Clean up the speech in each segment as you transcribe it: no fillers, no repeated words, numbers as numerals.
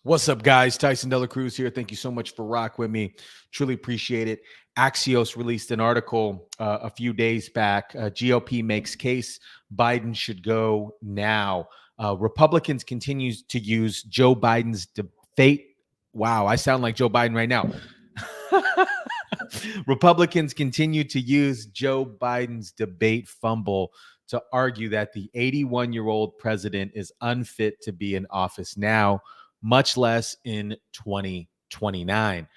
What's up, guys? Tyson Dela Cruz here. Thank you so much for rock with me. Truly appreciate it. Axios released an article a few days back. GOP makes case Biden should go now. Republicans continues to use Joe Biden's debate. Wow, I sound like Joe Biden right now. Republicans continue to use Joe Biden's debate fumble to argue that the 81-year-old president is unfit to be in office now, much less in 2029.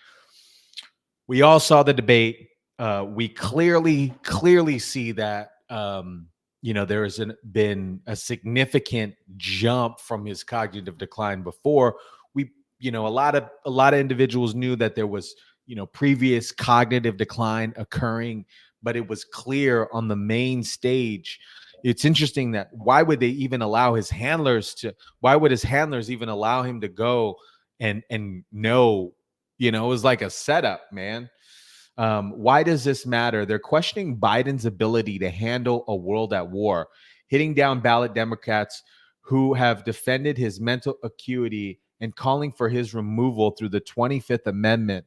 We all saw the debate. We clearly see that there has been a significant jump from his cognitive decline before. A lot of individuals knew that there was previous cognitive decline occurring, but it was clear on the main stage. It's interesting that why would his handlers even allow him to go and know, it was like a setup, man. Why does this matter? They're questioning Biden's ability to handle a world at war, hitting down ballot Democrats who have defended his mental acuity and calling for his removal through the 25th Amendment.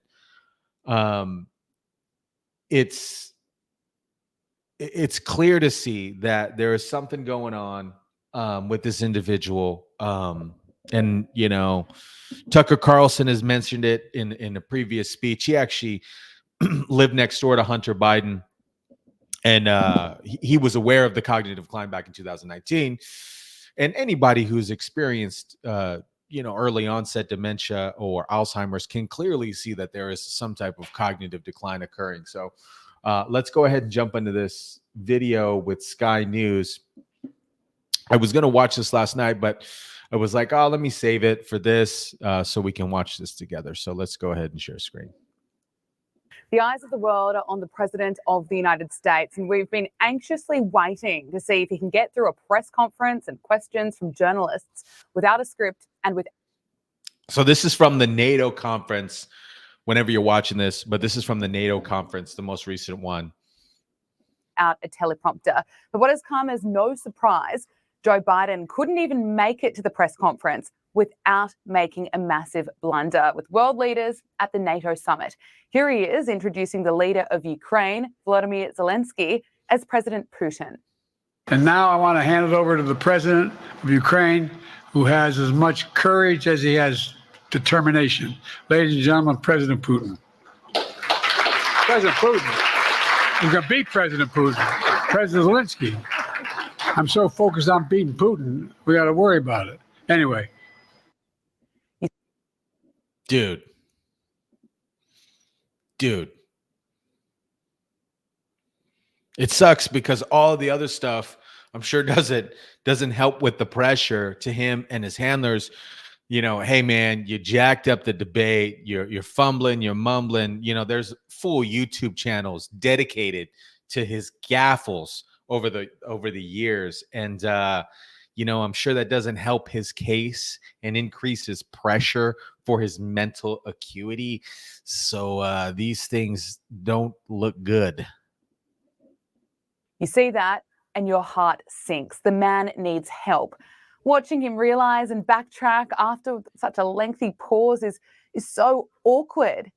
It's clear to see that there is something going on with this individual. And Tucker Carlson has mentioned it in a previous speech. He actually lived next door to Hunter Biden, and he was aware of the cognitive decline back in 2019. And anybody who's experienced early onset dementia or Alzheimer's can clearly see that there is some type of cognitive decline occurring. So let's go ahead and jump into this video with Sky News. I was going to watch this last night, but I was like, let me save it for this so we can watch this together. So let's go ahead and share screen. The eyes of the world are on the President of the United States, and we've been anxiously waiting to see if he can get through a press conference and questions from journalists without a script and with. So this is from the NATO conference, whenever you're watching this, but this is from the NATO conference, the most recent one. Out a teleprompter. But what has come as no surprise, Joe Biden couldn't even make it to the press conference without making a massive blunder with world leaders at the NATO summit. Here he is introducing the leader of Ukraine, Volodymyr Zelensky, as President Putin. And now I want to hand it over to the president of Ukraine, who has as much courage as he has determination. Ladies and gentlemen, President Putin. President Putin. We're going to beat President Putin. President Zelensky. I'm so focused on beating Putin, we got to worry about it. Anyway. Dude. It sucks because all the other stuff I'm sure doesn't help with the pressure to him and his handlers. Hey man, you jacked up the debate, you're fumbling, you're mumbling. There's full YouTube channels dedicated to his gaffles over the years. And I'm sure that doesn't help his case and increase his pressure for his mental acuity. So these things don't look good. You see that and your heart sinks. The man needs help. Watching him realize and backtrack after such a lengthy pause is so awkward.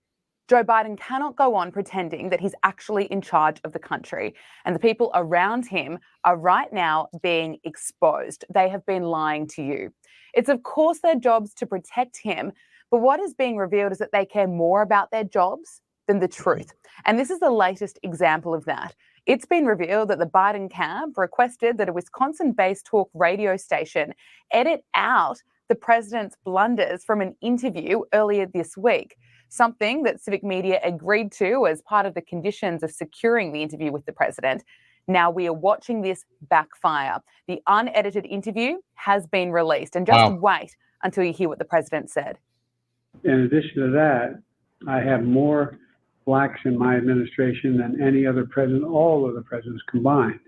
Joe Biden cannot go on pretending that he's actually in charge of the country, and the people around him are right now being exposed. They have been lying to you. It's of course their jobs to protect him, but what is being revealed is that they care more about their jobs than the truth. And this is the latest example of that. It's been revealed that the Biden camp requested that a Wisconsin-based talk radio station edit out the president's blunders from an interview earlier this week, something that civic media agreed to as part of the conditions of securing the interview with the president. Now we are watching this backfire. The unedited interview has been released, and just wait until you hear what the president said. In addition to that, I have more blacks in my administration than any other president, all of the presidents combined,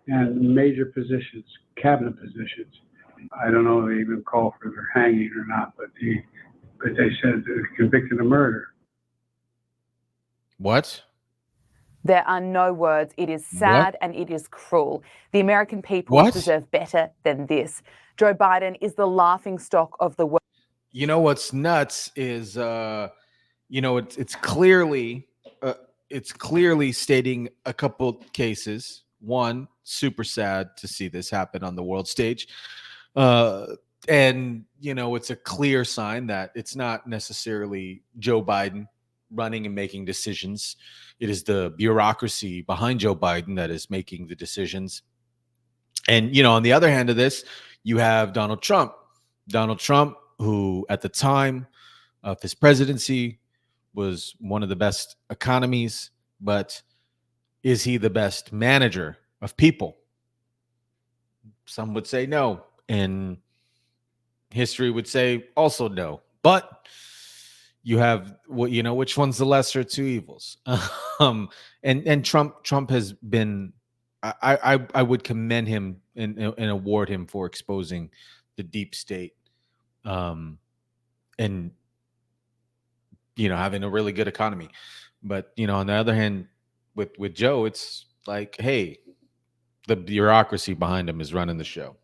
and major positions, cabinet positions. I don't know if they even call for their hanging or not, but they said they're convicted of murder. What? There are no words. It is sad and it is cruel. The American people deserve better than this. Joe Biden is the laughingstock of the world. You know what's nuts is it's clearly stating a couple cases. One, super sad to see this happen on the world stage. And it's a clear sign that it's not necessarily Joe Biden running and making decisions. It is the bureaucracy behind Joe Biden that is making the decisions. And on the other hand of this, you have Donald Trump, who at the time of his presidency was one of the best economies, but is he the best manager of people? Some would say no, and history would say also no. But you have which one's the lesser of two evils? And Trump has been. I would commend him and award him for exposing the deep state, and having a really good economy. But on the other hand, with Joe, it's like, hey, the bureaucracy behind him is running the show.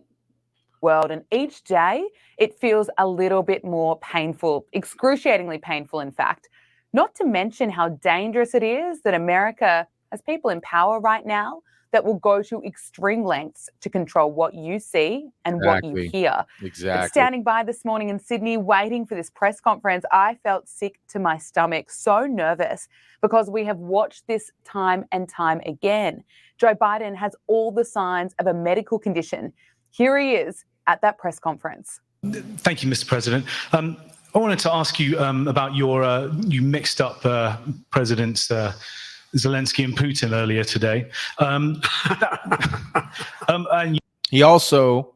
World, and each day it feels a little bit more painful, excruciatingly painful, in fact. Not to mention how dangerous it is that America has people in power right now that will go to extreme lengths to control what you see and what you hear. Exactly. But standing by this morning in Sydney, waiting for this press conference, I felt sick to my stomach, so nervous, because we have watched this time and time again. Joe Biden has all the signs of a medical condition. Here he is at that press conference. Thank you, Mr. President. I wanted to ask you about you mixed up Presidents Zelensky and Putin earlier today. And he also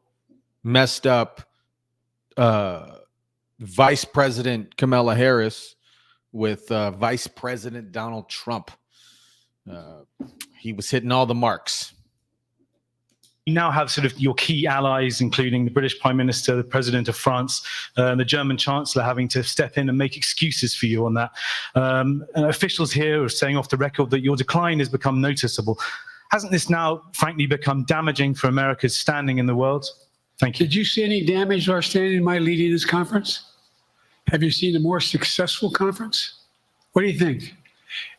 messed up Vice President Kamala Harris with Vice President Donald Trump. He was hitting all the marks. You now have sort of your key allies, including the British Prime Minister, the President of France, and the German Chancellor having to step in and make excuses for you on that. And officials here are saying off the record that your decline has become noticeable. Hasn't this now, frankly, become damaging for America's standing in the world? Thank you. Did you see any damage to our standing in my leading this conference? Have you seen a more successful conference? What do you think?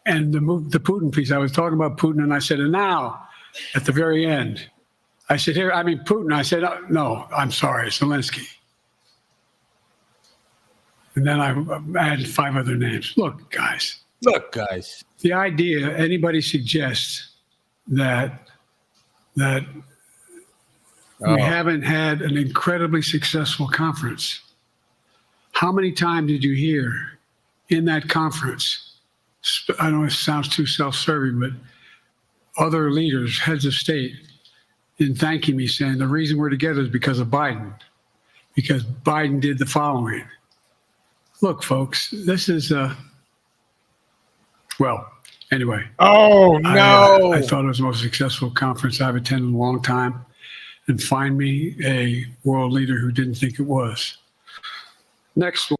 And the Putin piece, I was talking about Putin, and I said, and now, at the very end, I said, Putin. I said, no, I'm sorry, Zelensky. And then I added 5 other names. Look, guys. The idea anybody suggests that we haven't had an incredibly successful conference. How many times did you hear in that conference, I know it sounds too self-serving, but other leaders, heads of state, in thanking me, saying the reason we're together is because of Biden, because Biden did the following. Look, folks, this is anyway. Oh, no. I thought it was the most successful conference I've attended in a long time, and find me a world leader who didn't think it was. Next one.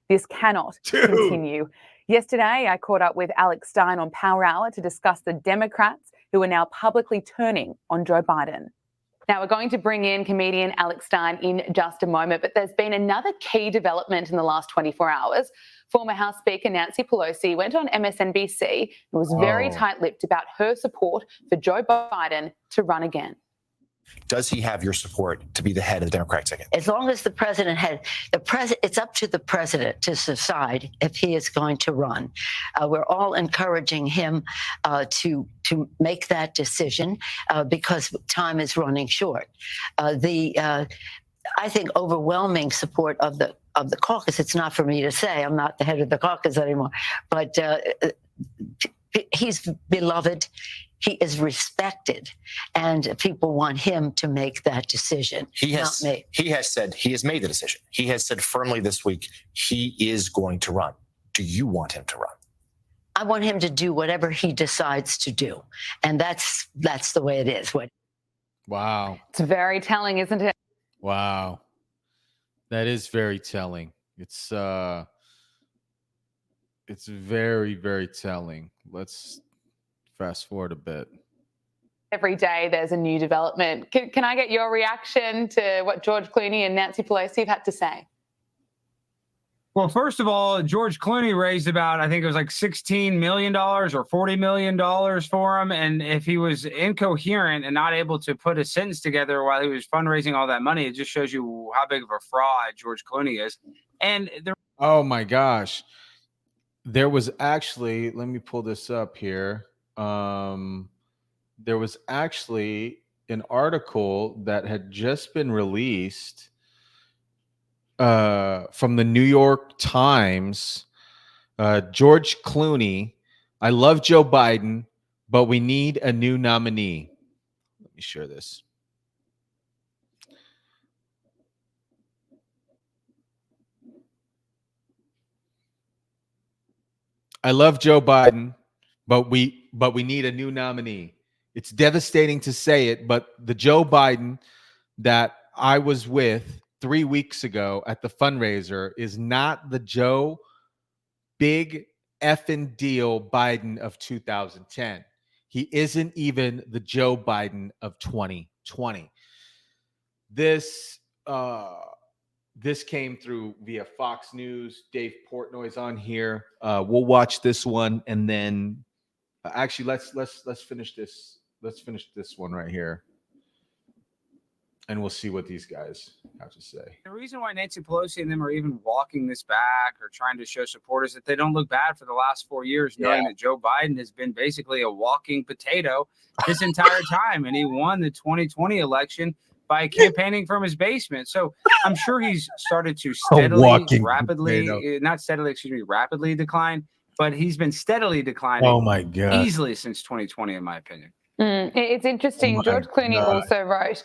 This cannot continue. Yesterday, I caught up with Alex Stein on Power Hour to discuss the Democrats who are now publicly turning on Joe Biden. Now, we're going to bring in comedian Alex Stein in just a moment, but there's been another key development in the last 24 hours. Former House Speaker Nancy Pelosi went on MSNBC and was very tight-lipped about her support for Joe Biden to run again. Does he have your support to be the head of the Democratic ticket? As long as the president it's up to the president to decide if he is going to run. We're all encouraging him to make that decision because time is running short. I think overwhelming support of the caucus. It's not for me to say. I'm not the head of the caucus anymore, but he's beloved. He is respected, and people want him to make that decision. He has said he has made the decision. He has said firmly this week he is going to run. Do you want him to run? I want him to do whatever he decides to do, and that's the way it is. Wow. It's very telling, isn't it? Wow. That is very telling. It's very, very telling. Let's fast forward a bit. Every day there's a new development. Can I get your reaction to what George Clooney and Nancy Pelosi have had to say? Well, first of all, George Clooney raised about, I think it was like $16 million or $40 million for him. And if he was incoherent and not able to put a sentence together while he was fundraising all that money, it just shows you how big of a fraud George Clooney is. And Oh my gosh. There was actually, let me pull this up here. There was actually an article that had just been released from the New York Times. George Clooney, I love Joe Biden, but we need a new nominee. Let me share this. I love Joe Biden, but we need a new nominee. It's devastating to say it, but the Joe Biden that I was with 3 weeks ago at the fundraiser is not the Joe big effing deal Biden of 2010. He isn't even the Joe Biden of 2020. This came through via Fox News. Dave Portnoy's on here. We'll watch this one, and then actually let's finish this. Let's finish this one right here, and we'll see what these guys have to say. the reason why Nancy Pelosi and them are even walking this back or trying to show support is that they don't look bad for the last 4 years, knowing that Joe Biden has been basically a walking potato this entire time. And he won the 2020 election by campaigning from his basement. So I'm sure he's started to rapidly decline, but he's been steadily declining. Oh my God. Easily since 2020, in my opinion. It's interesting. Oh George Clooney God. also wrote,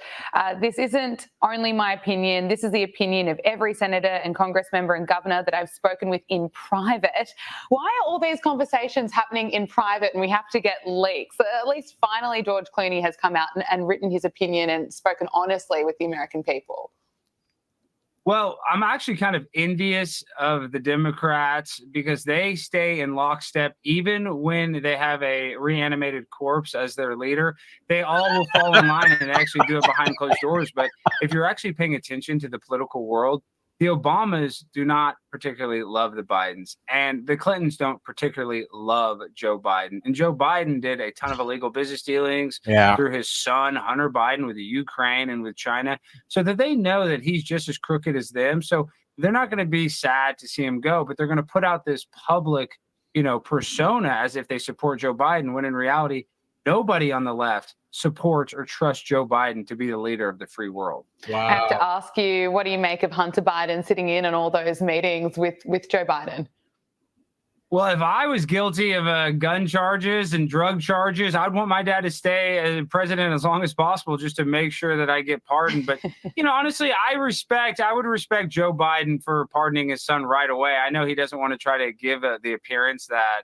this isn't only my opinion. This is the opinion of every senator and Congress member and governor that I've spoken with in private. Why are all these conversations happening in private and we have to get leaks? At least finally George Clooney has come out and written his opinion and spoken honestly with the American people. Well, I'm actually kind of envious of the Democrats because they stay in lockstep even when they have a reanimated corpse as their leader. They all will fall in line and actually do it behind closed doors. But if you're actually paying attention to the political world, the Obamas do not particularly love the Bidens, and the Clintons don't particularly love Joe Biden. And Joe Biden did a ton of illegal business dealings through his son, Hunter Biden, with the Ukraine and with China, so that they know that he's just as crooked as them. So they're not going to be sad to see him go, but they're going to put out this public, persona as if they support Joe Biden, when in reality, nobody on the left supports or trusts Joe Biden to be the leader of the free world. Wow. I have to ask you, what do you make of Hunter Biden sitting in on all those meetings with Joe Biden? Well, if I was guilty of gun charges and drug charges, I'd want my dad to stay as president as long as possible just to make sure that I get pardoned. But, honestly, I would respect Joe Biden for pardoning his son right away. I know he doesn't want to try to give the appearance that,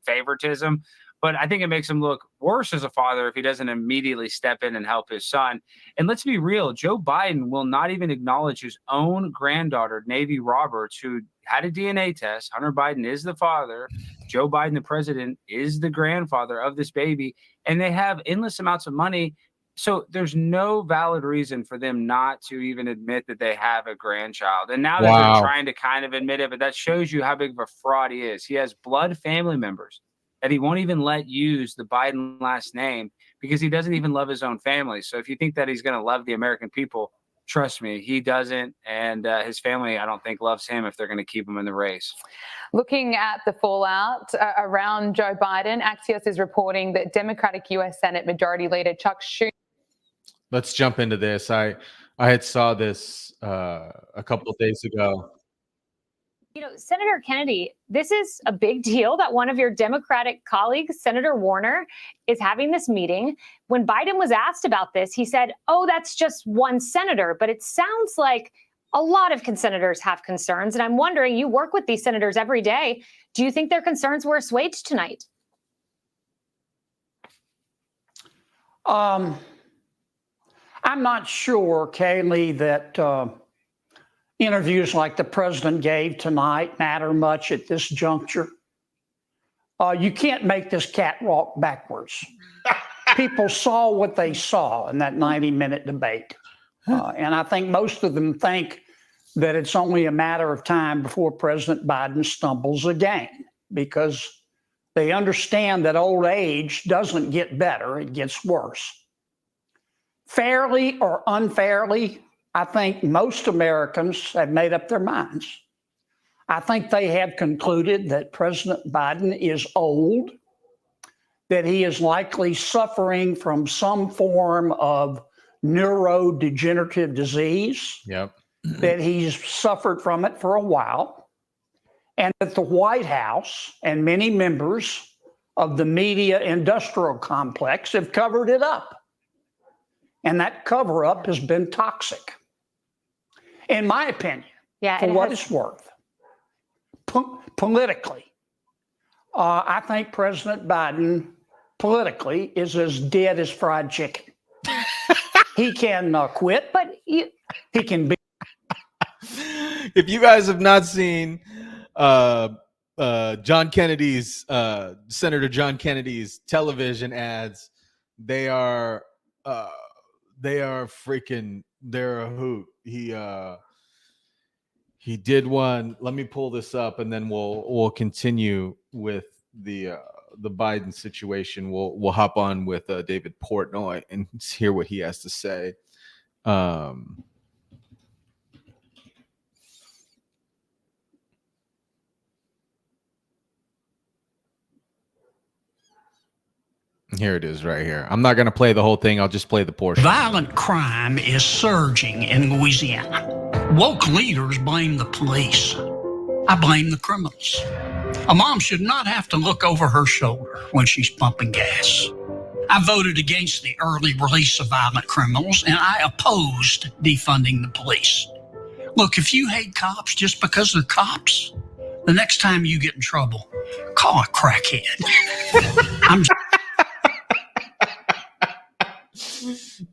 favoritism. But I think it makes him look worse as a father if he doesn't immediately step in and help his son. And let's be real, Joe Biden will not even acknowledge his own granddaughter, Navy Roberts, who had a DNA test. Hunter Biden is the father. Joe Biden, the president, is the grandfather of this baby. And they have endless amounts of money. So there's no valid reason for them not to even admit that they have a grandchild. And now that they're trying to kind of admit it, but that shows you how big of a fraud he is. He has blood family members that he won't even let use the Biden last name because he doesn't even love his own family. So if you think that he's going to love the American people, trust me, he doesn't. And his family, I don't think, loves him if they're going to keep him in the race. Looking at the fallout around Joe Biden, Axios is reporting that Democratic U.S. Senate Majority Leader Chuck Schumer. Let's jump into this. I had saw this a couple of days ago. Senator Kennedy, this is a big deal that one of your Democratic colleagues, Senator Warner, is having this meeting. When Biden was asked about this, he said, oh, that's just one senator. But it sounds like a lot of senators have concerns. And I'm wondering, you work with these senators every day. Do you think their concerns were assuaged tonight? I'm not sure, Kaylee, that interviews like the president gave tonight matter much at this juncture. You can't make this cat walk backwards. People saw what they saw in that 90-minute debate. And I think most of them think that it's only a matter of time before President Biden stumbles again, because they understand that old age doesn't get better, it gets worse. Fairly or unfairly, I think most Americans have made up their minds. I think they have concluded that President Biden is old, that he is likely suffering from some form of neurodegenerative disease, Yep. that he's suffered from it for a while, and that the White House and many members of the media industrial complex have covered it up. And that cover up has been toxic, in my opinion, for what it's worth. Politically, I think President Biden politically is as dead as fried chicken. He can quit, but he can be. If you guys have not seen John Kennedy's Senator John Kennedy's television ads, they are freaking, they're a hoot. He did one. Let me pull this up, and then we'll continue with the Biden situation. We'll hop on with David Portnoy and hear what he has to say. Here it is right here. I'm not going to play the whole thing. I'll just play the portion. Violent crime is surging in Louisiana. Woke leaders blame the police. I blame the criminals. A mom should not have to look over her shoulder when she's pumping gas. I voted against the early release of violent criminals, and I opposed defunding the police. Look, if you hate cops just because they're cops, the next time you get in trouble, call a crackhead.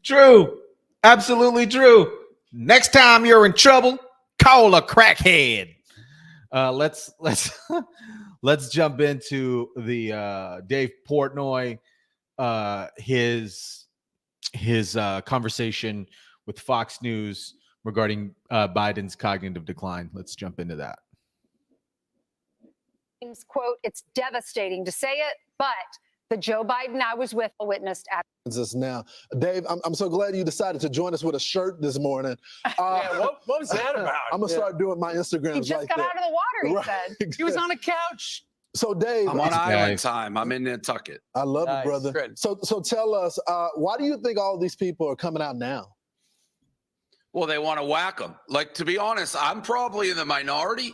True. Absolutely true. Next time you're in trouble, call a crackhead. Let's let's jump into the Dave Portnoy, his conversation with Fox News regarding Biden's cognitive decline. Let's jump into that. Quote, it's devastating to say it, but the Joe Biden I was with witnessed at us now. Dave, I'm so glad you decided to join us with a shirt this morning. What was that about? I'm gonna start doing my Instagrams. He just got out of the water, he said. Exactly. He was on a couch. So Dave, I'm on island time. I'm in Nantucket. I love it, brother. Good. So tell us, why do you think all these people are coming out now? Well, they want to whack him. Like, to be honest, I'm probably in the minority.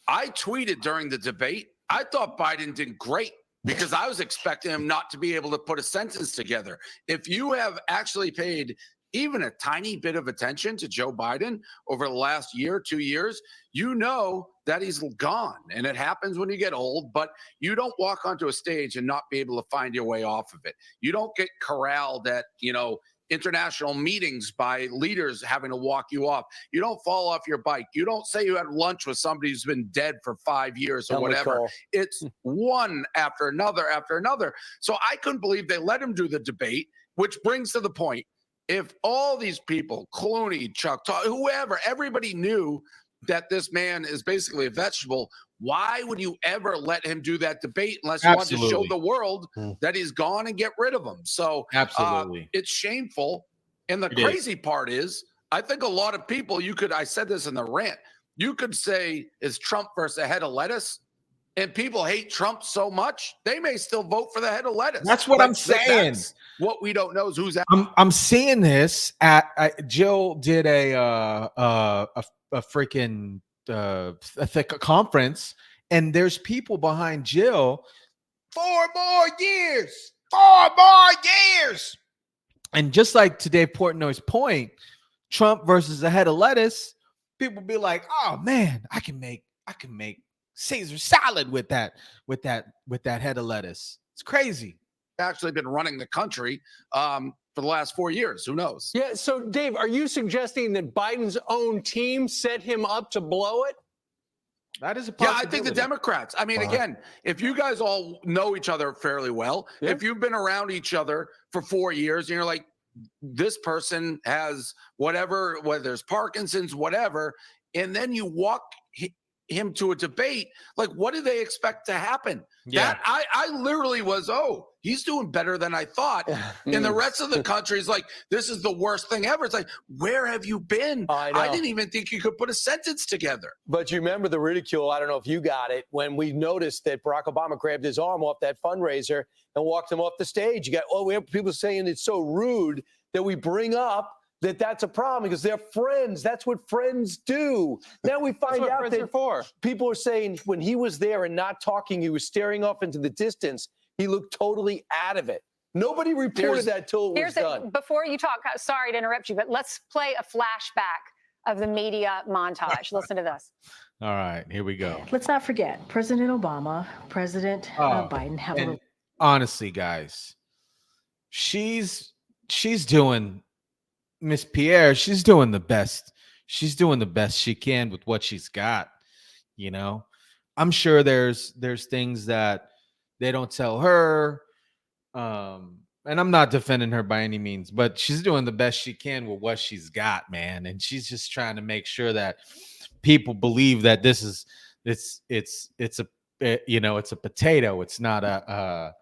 I tweeted during the debate, I thought Biden did great, because I was expecting him not to be able to put a sentence together. If you have actually paid even a tiny bit of attention to Joe Biden over the last year, 2 years, you know that he's gone. And it happens when you get old, but you don't walk onto a stage and not be able to find your way off of it. You don't get corralled at, international meetings by leaders having to walk you off. You don't fall off your bike. You don't say you had lunch with somebody who's been dead for 5 years or whatever. It's one after another after another. So I couldn't believe they let him do the debate, which brings to the point, if all these people, Clooney, Chuck, whoever, everybody knew that this man is basically a vegetable, why would you ever let him do that debate unless you want to show the world that he's gone and get rid of him? So absolutely, it's shameful. And the crazy part is, I think a lot of people, I said this in the rant, you could say, is Trump versus a head of lettuce? And people hate Trump so much, they may still vote for the head of lettuce. That's what I'm saying. What we don't know is who's out. I'm seeing this Jill did a freaking a conference, and there's people behind Jill. 4 more years. And just like to Dave Portnoy's point, Trump versus a head of lettuce, people be like, oh man, I can make Caesar salad with that head of lettuce. It's crazy. Actually been running the country for the last 4 years. Who knows? Yeah. So, Dave, are you suggesting that Biden's own team set him up to blow it? That is a possibility. Yeah, I think the Democrats. I mean, again, if you guys all know each other fairly well, if you've been around each other for 4 years and you're like, this person has whatever, whether it's Parkinson's, whatever, and then you walk him to a debate. Like, what do they expect to happen? Yeah. That I literally was, oh, he's doing better than I thought. And the rest of the country is like, this is the worst thing ever. It's like, where have you been? I know. I didn't even think you could put a sentence together. But you remember the ridicule, I don't know if you got it, when we noticed that Barack Obama grabbed his arm off that fundraiser and walked him off the stage. You got, we have people saying it's so rude that we bring up that that's a problem because they're friends. That's what friends do. Now we find out that people are saying when he was there and not talking, he was staring off into the distance. He looked totally out of it. Nobody reported that till it was done. Before you talk, sorry to interrupt you, but let's play a flashback of the media montage. Listen to this. All right, here we go. Let's not forget, President Obama, President Biden have a... Honestly, guys, she's doing, Miss Pierre, she's doing the best. She's doing the best she can with what she's got. You know, I'm sure there's things that they don't tell her. And I'm not defending her by any means, but she's doing the best she can with what she's got, man. And she's just trying to make sure that people believe that this is it's a potato. It's not a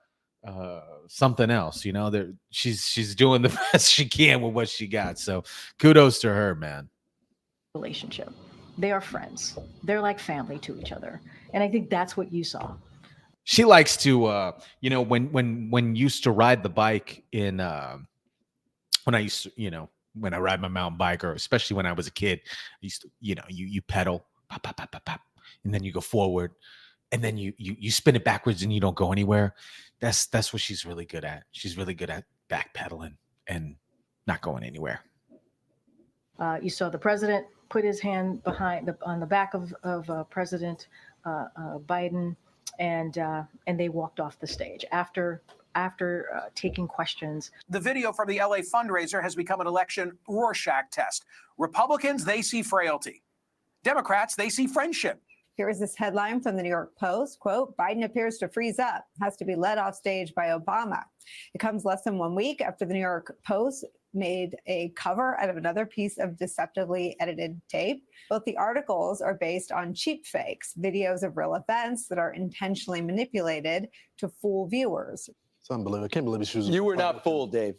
something else, you know. She's doing the best she can with what she got. So kudos to her, man. Relationship. They are friends. They're like family to each other. And I think that's what you saw. She likes to, you know, when used to ride the bike in, when I used to, you know, when I ride my mountain bike, or especially when I was a kid, I used to, you know, you pedal, pop, pop, pop, pop, pop, and then you go forward, and then you spin it backwards and you don't go anywhere. That's what she's really good at. She's really good at backpedaling and not going anywhere. You saw the president put his hand on the back of President Biden, and they walked off the stage after taking questions. The video from the LA fundraiser has become an election Rorschach test. Republicans, they see frailty. Democrats, they see friendship. Here is this headline from the New York Post, quote, Biden appears to freeze up, has to be led off stage by Obama. It comes less than 1 week after the New York Post made a cover out of another piece of deceptively edited tape. Both the articles are based on cheap fakes, videos of real events that are intentionally manipulated to fool viewers. It's unbelievable. I can't believe you were not fooled, Dave.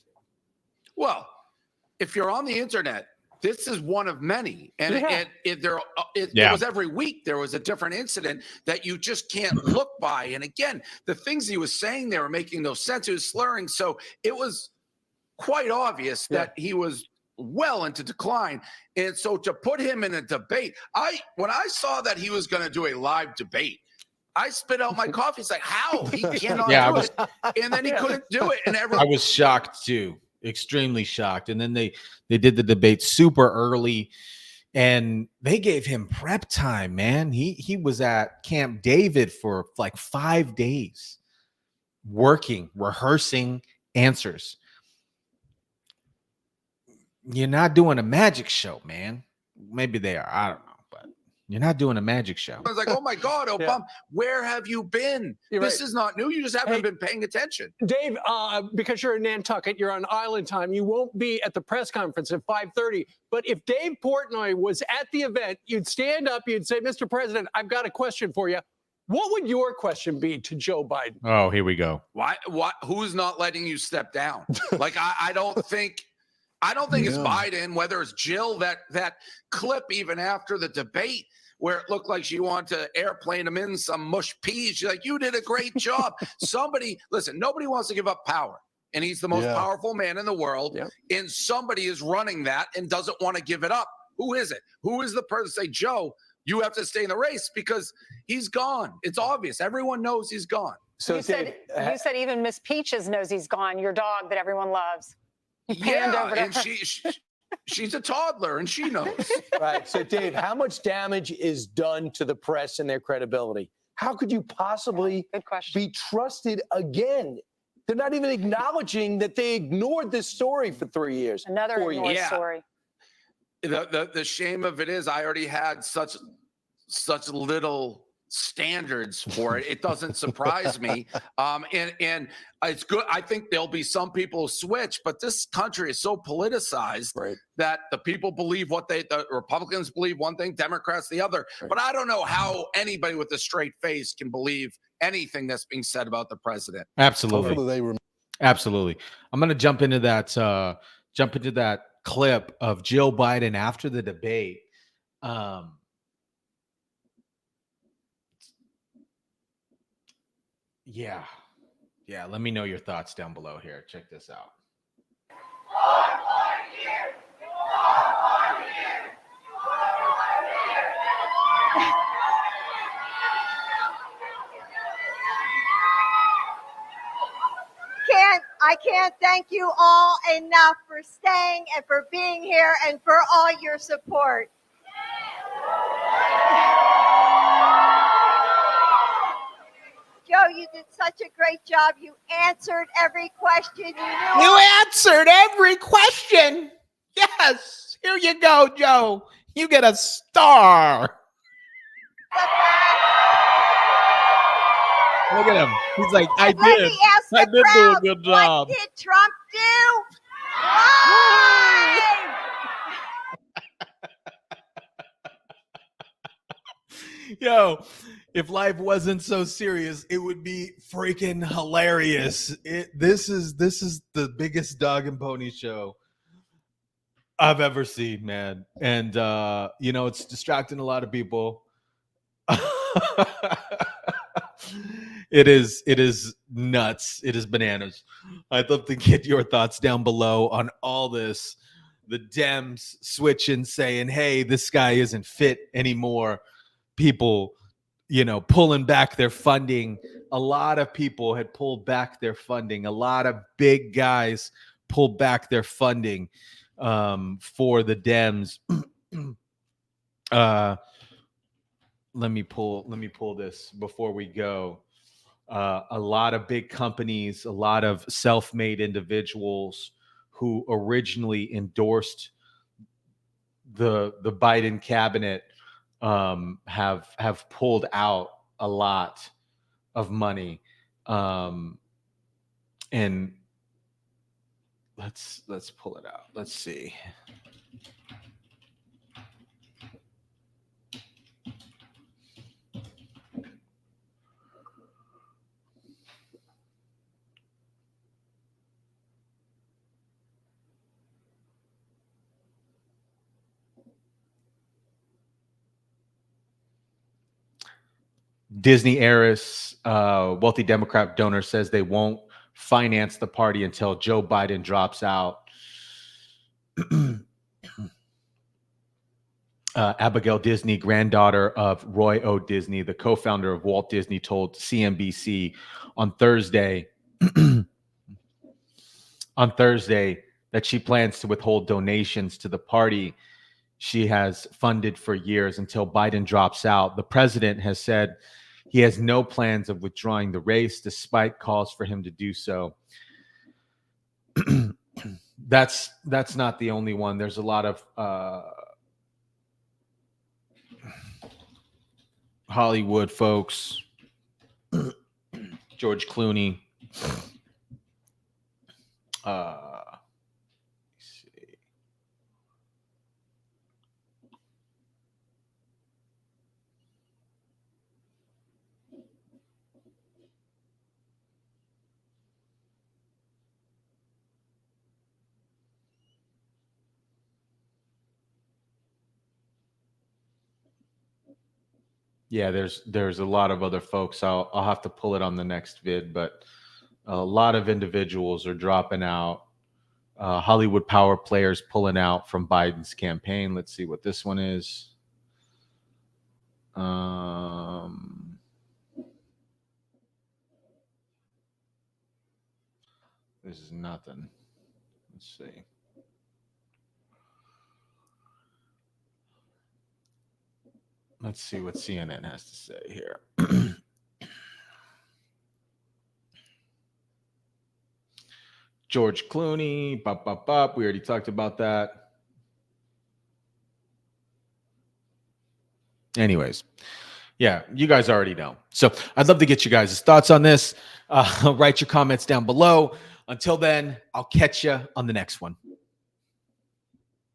Well, if you're on the internet, this is one of many, and it was every week there was a different incident that you just can't look by. And again, the things he was saying, they were making no sense. He was slurring, so it was quite obvious that he was well into decline. And so to put him in a debate, when I saw that he was going to do a live debate, I spit out my coffee. It's like, how? He cannot do it. And then he couldn't do it. And I was shocked too. Extremely shocked. And then they did the debate super early, and they gave him prep time, man. He was at Camp David for like 5 days working, rehearsing answers. You're not doing a magic show, man. Maybe they are, I don't know, but you're not doing a magic show. I was like, oh my God, Obama, where have you been? This is not new. You just haven't been paying attention. Dave, because you're in Nantucket, you're on island time, you won't be at the press conference at 5:30. But if Dave Portnoy was at the event, you'd stand up, you'd say, Mr. President, I've got a question for you. What would your question be to Joe Biden? Oh, here we go. Why? Who's not letting you step down? Like, I don't think it's Biden, whether it's Jill, that clip even after the debate where it looked like she wanted to airplane him in some mush peas. She's like, you did a great job. Listen, nobody wants to give up power. And he's the most powerful man in the world. And somebody is running that and doesn't want to give it up. Who is it? Who is the person say, Joe, you have to stay in the race because he's gone. It's obvious. Everyone knows he's gone. So you said even Miss Peaches knows he's gone, your dog that everyone loves. And she's a toddler, and she knows. Right. So, Dave, how much damage is done to the press and their credibility? How could you possibly be trusted again? They're not even acknowledging that they ignored this story for 3 years. Another ignored story. The shame of it is I already had such little standards for it. It doesn't surprise me. And it's good. I think there'll be some people who switch, but this country is so politicized that the people believe the Republicans believe one thing, Democrats the other. But I don't know how anybody with a straight face can believe anything that's being said about the president. Absolutely. Absolutely. I'm going to jump into that clip of Joe Biden after the debate. Yeah. Let me know your thoughts down below here. Check this out. I can't thank you all enough for staying and for being here and for all your support. Joe, you did such a great job. You answered every question. You answered every question. Yes. Here you go, Joe. You get a star. Look at him. He's like, I did. I did do a good job. What did Trump do? Why? Yo, if life wasn't so serious, it would be freaking hilarious. This is the biggest dog and pony show I've ever seen, man. And it's distracting a lot of people. It is nuts. It is bananas. I'd love to get your thoughts down below on all this. The Dems switching, saying, hey, this guy isn't fit anymore. People, pulling back their funding. A lot of people had pulled back their funding. A lot of big guys pulled back their funding for the Dems. Let me pull this before we go. A lot of big companies, a lot of self-made individuals who originally endorsed the Biden cabinet have pulled out a lot of money. And let's pull it out. Let's see. Disney heiress, wealthy Democrat donor says they won't finance the party until Joe Biden drops out. Abigail Disney, granddaughter of Roy O. Disney, the co-founder of Walt Disney, told CNBC on Thursday that she plans to withhold donations to the party she has funded for years until Biden drops out. The president has said he has no plans of withdrawing the race, despite calls for him to do so. That's not the only one. There's a lot of Hollywood folks. George Clooney. Yeah, there's a lot of other folks. I'll have to pull it on the next vid, but a lot of individuals are dropping out. Hollywood power players pulling out from Biden's campaign. Let's see what this one is. This is nothing. Let's see. Let's see what CNN has to say here. George Clooney, we already talked about that. Anyways, Yeah, you guys already know. So I'd love to get you guys' thoughts on this. Write your comments down below. Until then, I'll catch you on the next one.